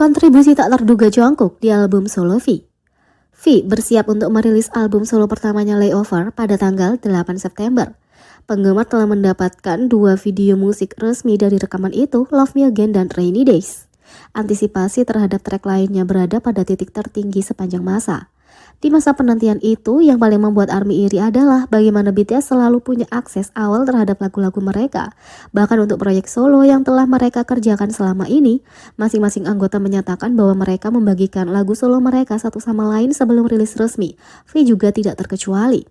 Kontribusi tak terduga Jungkook di album solo V. V bersiap untuk merilis album solo pertamanya Layover pada tanggal 8 September. Penggemar telah mendapatkan 2 video musik resmi dari rekaman itu, Love Me Again dan Rainy Days. Antisipasi terhadap track lainnya berada pada titik tertinggi sepanjang masa. Di masa penantian itu, yang paling membuat ARMY iri adalah bagaimana BTS selalu punya akses awal terhadap lagu-lagu mereka. Bahkan untuk proyek solo yang telah mereka kerjakan selama ini, masing-masing anggota menyatakan bahwa mereka membagikan lagu solo mereka satu sama lain sebelum rilis resmi. V juga tidak terkecuali.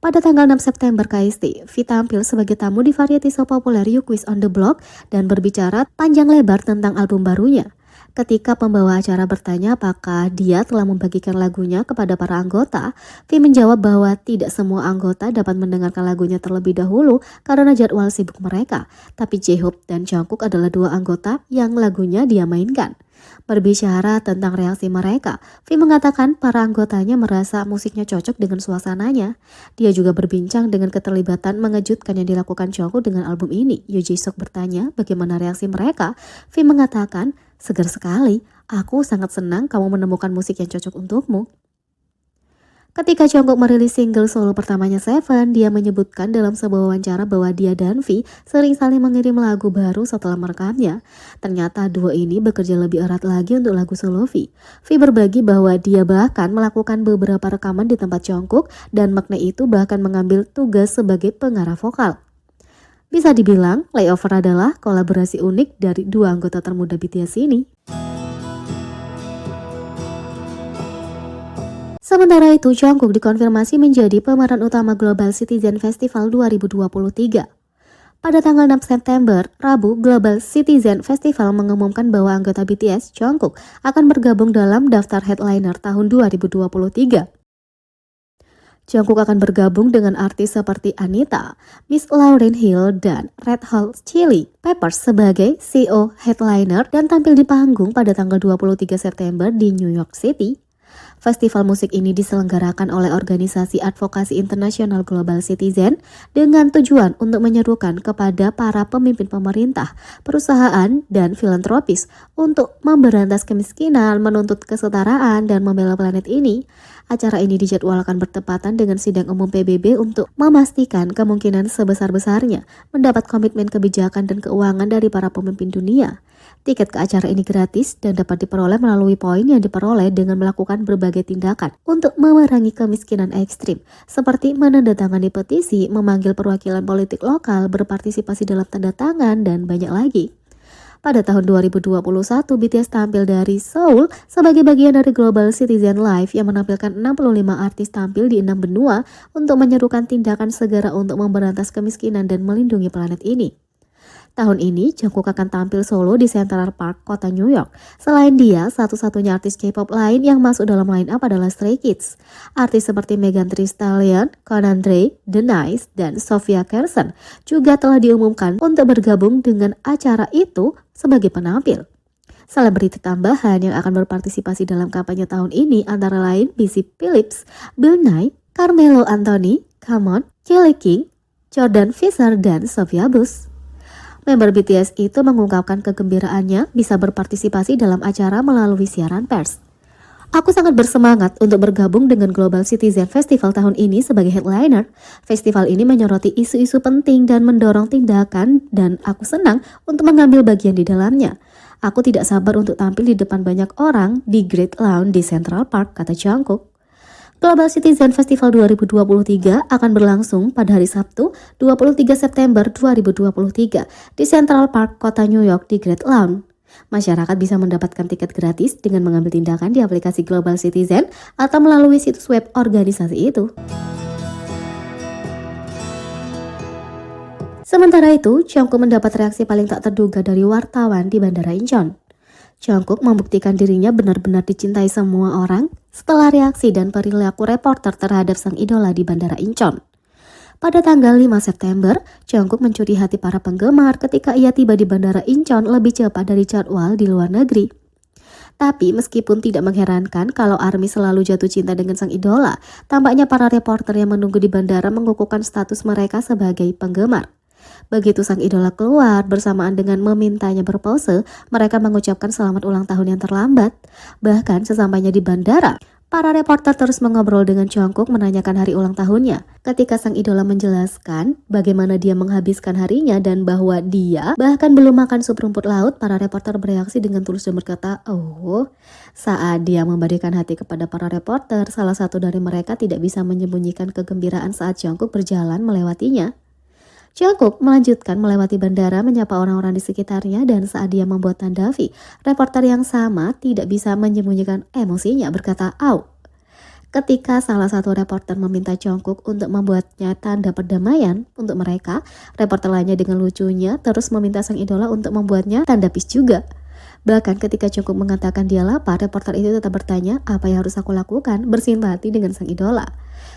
Pada tanggal 6 September KST, V tampil sebagai tamu di variety show populer You Quiz on the Block dan berbicara panjang lebar tentang album barunya. Ketika pembawa acara bertanya apakah dia telah membagikan lagunya kepada para anggota, V menjawab bahwa tidak semua anggota dapat mendengarkan lagunya terlebih dahulu karena jadwal sibuk mereka. Tapi J-Hope dan Jungkook adalah 2 anggota yang lagunya dia mainkan. Berbicara tentang reaksi mereka, V mengatakan para anggotanya merasa musiknya cocok dengan suasananya. Dia juga berbincang dengan keterlibatan mengejutkan yang dilakukan Jungkook dengan album ini. Yoo Jae-suk bertanya bagaimana reaksi mereka. V mengatakan, "Segar sekali, aku sangat senang kamu menemukan musik yang cocok untukmu." Ketika Jungkook merilis single solo pertamanya Seven, dia menyebutkan dalam sebuah wawancara bahwa dia dan V sering saling mengirim lagu baru setelah merekamnya. Ternyata duo ini bekerja lebih erat lagi untuk lagu solo V. V berbagi bahwa dia bahkan melakukan beberapa rekaman di tempat Jungkook dan makna itu bahkan mengambil tugas sebagai pengarah vokal. Bisa dibilang, Layover adalah kolaborasi unik dari 2 anggota termuda BTS ini. Sementara itu, Jungkook dikonfirmasi menjadi pemeran utama Global Citizen Festival 2023. Pada tanggal 6 September, Rabu, Global Citizen Festival mengumumkan bahwa anggota BTS, Jungkook, akan bergabung dalam daftar headliner tahun 2023. Jungkook akan bergabung dengan artis seperti Anita, Miss Lauryn Hill, dan Red Hot Chili Peppers sebagai CO headliner dan tampil di panggung pada tanggal 23 September di New York City. Festival musik ini diselenggarakan oleh organisasi advokasi internasional Global Citizen dengan tujuan untuk menyerukan kepada para pemimpin pemerintah, perusahaan, dan filantropis untuk memberantas kemiskinan, menuntut kesetaraan, dan membela planet ini. Acara ini dijadwalkan bertepatan dengan sidang umum PBB untuk memastikan kemungkinan sebesar-besarnya mendapat komitmen kebijakan dan keuangan dari para pemimpin dunia. Tiket ke acara ini gratis dan dapat diperoleh melalui poin yang diperoleh dengan melakukan berbagai tindakan untuk memerangi kemiskinan ekstrim, seperti menandatangani petisi, memanggil perwakilan politik lokal, berpartisipasi dalam tanda tangan, dan banyak lagi. Pada tahun 2021, BTS tampil dari Seoul sebagai bagian dari Global Citizen Live yang menampilkan 65 artis tampil di 6 benua untuk menyerukan tindakan segera untuk memberantas kemiskinan dan melindungi planet ini. Tahun ini, Jungkook akan tampil solo di Central Park, kota New York. Selain dia, satu-satunya artis K-pop lain yang masuk dalam line-up adalah Stray Kids. Artis seperti Megan Thee Stallion, Conan Gray, The Nice, dan Sofia Carson juga telah diumumkan untuk bergabung dengan acara itu sebagai penampil. Selebriti tambahan yang akan berpartisipasi dalam kampanye tahun ini antara lain Busy Phillips, Bill Nye, Carmelo Anthony, Common, Kelly King, Jordan Fisher, dan Sophia Bush. Member BTS itu mengungkapkan kegembiraannya bisa berpartisipasi dalam acara melalui siaran pers. "Aku sangat bersemangat untuk bergabung dengan Global Citizen Festival tahun ini sebagai headliner. Festival ini menyoroti isu-isu penting dan mendorong tindakan dan aku senang untuk mengambil bagian di dalamnya. Aku tidak sabar untuk tampil di depan banyak orang di Great Lawn di Central Park," kata Jungkook. Global Citizen Festival 2023 akan berlangsung pada hari Sabtu 23 September 2023 di Central Park, kota New York di Great Lawn. Masyarakat bisa mendapatkan tiket gratis dengan mengambil tindakan di aplikasi Global Citizen atau melalui situs web organisasi itu. Sementara itu, Jungkook mendapat reaksi paling tak terduga dari wartawan di Bandara Incheon. Jungkook membuktikan dirinya benar-benar dicintai semua orang setelah reaksi dan perilaku reporter terhadap sang idola di Bandara Incheon. Pada tanggal 5 September, Jungkook mencuri hati para penggemar ketika ia tiba di Bandara Incheon lebih cepat dari jadwal di luar negeri. Tapi meskipun tidak mengherankan kalau ARMY selalu jatuh cinta dengan sang idola, tampaknya para reporter yang menunggu di bandara mengukuhkan status mereka sebagai penggemar. Begitu sang idola keluar bersamaan dengan memintanya berpose, mereka mengucapkan selamat ulang tahun yang terlambat. Bahkan sesampainya di bandara, para reporter terus mengobrol dengan Jungkook menanyakan hari ulang tahunnya. Ketika sang idola menjelaskan bagaimana dia menghabiskan harinya dan bahwa dia bahkan belum makan sup rumput laut, para reporter bereaksi dengan tulus dan berkata, "Oh." Saat dia memberikan hati kepada para reporter, salah satu dari mereka tidak bisa menyembunyikan kegembiraan saat Jungkook berjalan melewatinya. Jungkook melanjutkan melewati bandara menyapa orang-orang di sekitarnya dan saat dia membuat tanda V, reporter yang sama tidak bisa menyembunyikan emosinya berkata, "Au." Ketika salah satu reporter meminta Jungkook untuk membuatnya tanda perdamaian untuk mereka, reporter lainnya dengan lucunya terus meminta sang idola untuk membuatnya tanda peace juga. Bahkan ketika Jungkook mengatakan dia lapar, reporter itu tetap bertanya, "Apa yang harus aku lakukan?" bersimpati dengan sang idola.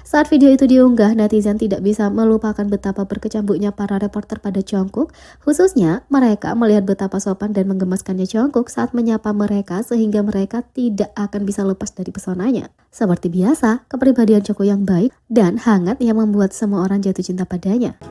Saat video itu diunggah, netizen tidak bisa melupakan betapa berkecambuknya para reporter pada Jungkook, khususnya mereka melihat betapa sopan dan menggemaskannya Jungkook saat menyapa mereka sehingga mereka tidak akan bisa lepas dari pesonanya. Seperti biasa, kepribadian Jungkook yang baik dan hangat yang membuat semua orang jatuh cinta padanya.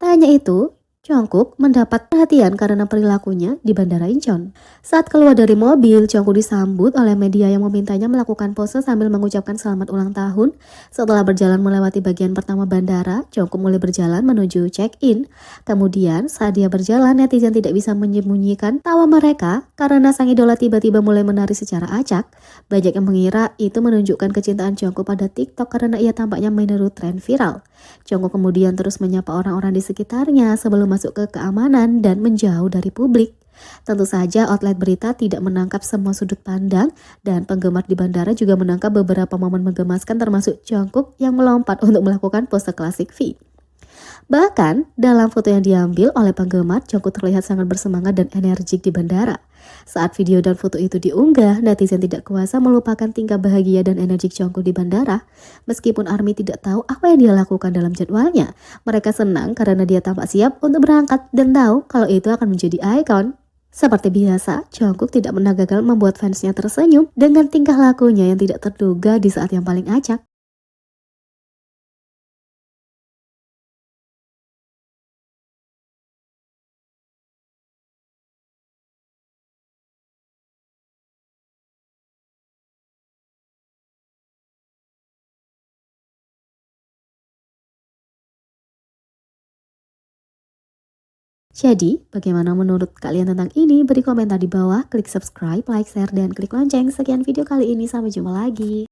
Tak hanya itu, Jungkook mendapat perhatian karena perilakunya di Bandara Incheon. Saat keluar dari mobil, Jungkook disambut oleh media yang memintanya melakukan pose sambil mengucapkan selamat ulang tahun. Setelah berjalan melewati bagian pertama bandara, Jungkook mulai berjalan menuju check-in. Kemudian, saat dia berjalan, netizen tidak bisa menyembunyikan tawa mereka karena sang idola tiba-tiba mulai menari secara acak. Banyak yang mengira itu menunjukkan kecintaan Jungkook pada TikTok karena ia tampaknya meniru tren viral. Jungkook kemudian terus menyapa orang-orang di sekitarnya sebelum masuk ke keamanan dan menjauh dari publik. Tentu saja outlet berita tidak menangkap semua sudut pandang dan penggemar di bandara juga menangkap beberapa momen menggemaskan termasuk Jungkook yang melompat untuk melakukan pose klasik V. Bahkan, dalam foto yang diambil oleh penggemar, Jungkook terlihat sangat bersemangat dan energik di bandara. Saat video dan foto itu diunggah, netizen tidak kuasa melupakan tingkah bahagia dan energik Jungkook di bandara. Meskipun ARMY tidak tahu apa yang dia lakukan dalam jadwalnya, mereka senang karena dia tampak siap untuk berangkat dan tahu kalau itu akan menjadi ikon. Seperti biasa, Jungkook tidak pernah gagal membuat fansnya tersenyum dengan tingkah lakunya yang tidak terduga di saat yang paling acak. Jadi, bagaimana menurut kalian tentang ini? Beri komentar di bawah, klik subscribe, like, share, dan klik lonceng. Sekian video kali ini, sampai jumpa lagi.